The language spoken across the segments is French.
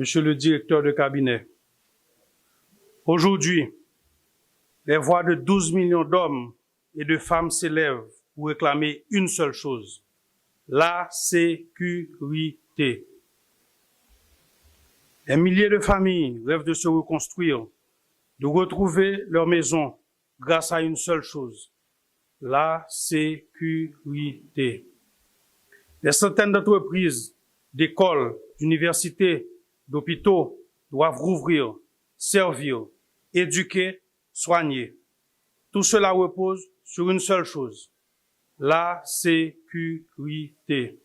Monsieur le directeur de cabinet, aujourd'hui, les voix de 12 millions d'hommes et de femmes s'élèvent pour réclamer une seule chose, la sécurité. Des milliers de familles rêvent de se reconstruire, de retrouver leur maison grâce à une seule chose, la sécurité. Des centaines d'entreprises, d'écoles, d'universités, d'hôpitaux doivent rouvrir, servir, éduquer, soigner. Tout cela repose sur une seule chose, la sécurité.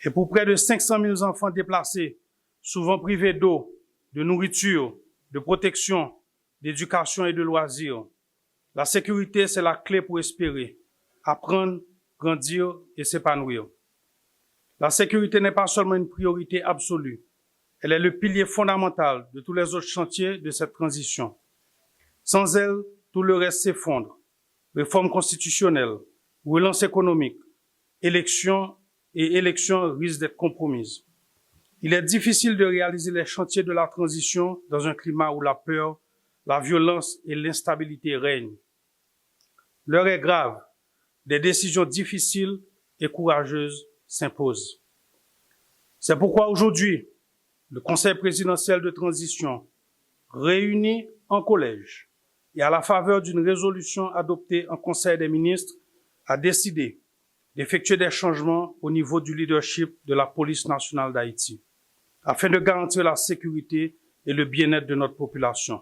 Et pour près de 500 000 enfants déplacés, souvent privés d'eau, de nourriture, de protection, d'éducation et de loisirs, la sécurité, c'est la clé pour espérer, apprendre, grandir et s'épanouir. La sécurité n'est pas seulement une priorité absolue, elle est le pilier fondamental de tous les autres chantiers de cette transition. Sans elle, tout le reste s'effondre. Réforme constitutionnelle, relance économique, élections risquent d'être compromises. Il est difficile de réaliser les chantiers de la transition dans un climat où la peur, la violence et l'instabilité règnent. L'heure est grave. Des décisions difficiles et courageuses s'imposent. C'est pourquoi aujourd'hui, le Conseil présidentiel de transition, réuni en collège et à la faveur d'une résolution adoptée en Conseil des ministres, a décidé d'effectuer des changements au niveau du leadership de la police nationale d'Haïti, afin de garantir la sécurité et le bien-être de notre population.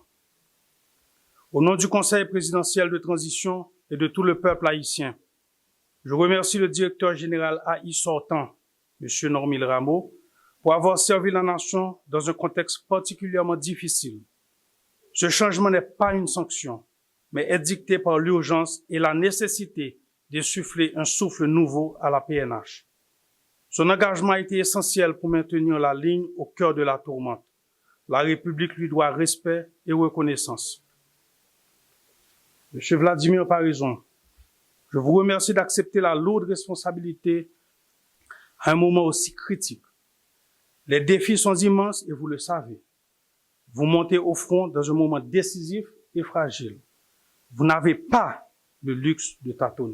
Au nom du Conseil présidentiel de transition et de tout le peuple haïtien, je remercie le directeur général AI sortant, M. Normil Rameau, pour avoir servi la nation dans un contexte particulièrement difficile. Ce changement n'est pas une sanction, mais est dicté par l'urgence et la nécessité d'insuffler un souffle nouveau à la PNH. Son engagement a été essentiel pour maintenir la ligne au cœur de la tourmente. La République lui doit respect et reconnaissance. Monsieur Vladimir Parizon, je vous remercie d'accepter la lourde responsabilité à un moment aussi critique. Les défis sont immenses et vous le savez. Vous montez au front dans un moment décisif et fragile. Vous n'avez pas le luxe de tâtonner.